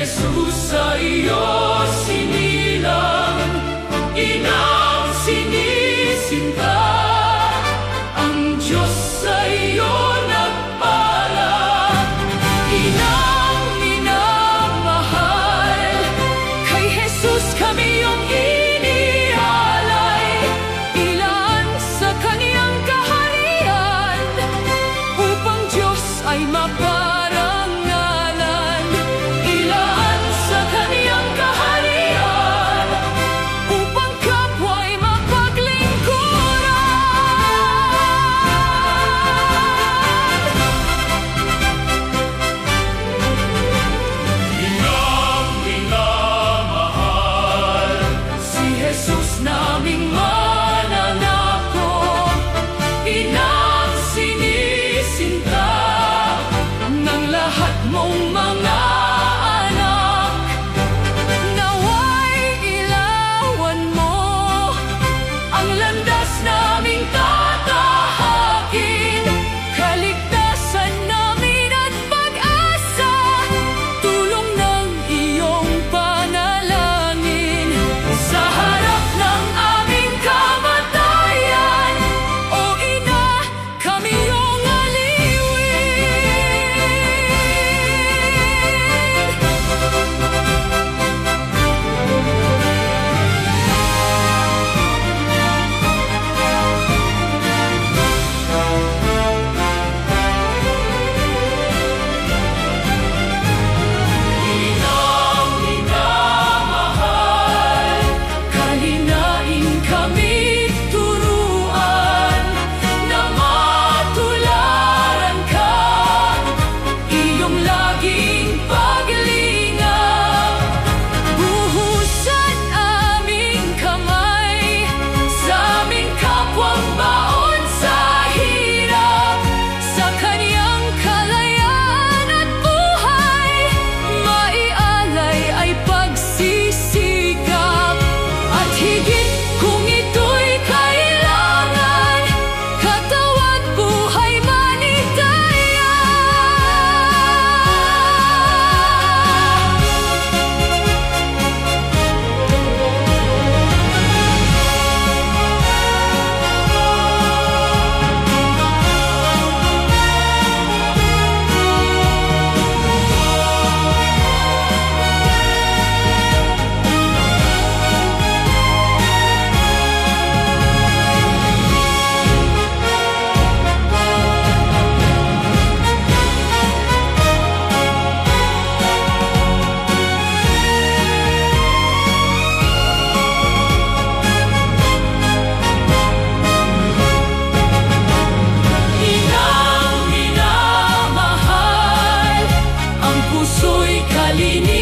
Jesus sa iyo sinilang, inang sinisinta, ang Diyos sa iyo nagpala, inang minamahal. Kay Jesus kami yung inialay, ilan sa kaniyang kaharian, upang Diyos ay maparangalan. Ilan sa kaniyang kaharian, upang kapwa'y mapaglingkuran. Inang minamahal, si Jesus naming mananako, inang sinisinta ng lahat mong mga anak. Nawa'y ilawan mo ang landas naming tatahakin, kaligtasan namin at pag-asa, tulong ng iyong panalangin. Sa harap ng aming kamatayan, o Ina, kami iyong aliwin. Inang minamahal, kalinain kami turuan, na matularan ka, iyong laging paglingap. Buhusan aming kamay sa aming kapwang baon sa hirap, sa kaniyang kalayaan at buhay, maialay ay pagsisikap. At higit kung ito'y kailangan, katawan, buhay, manitaya. Inang minamahal, ang puso'y kalinisan.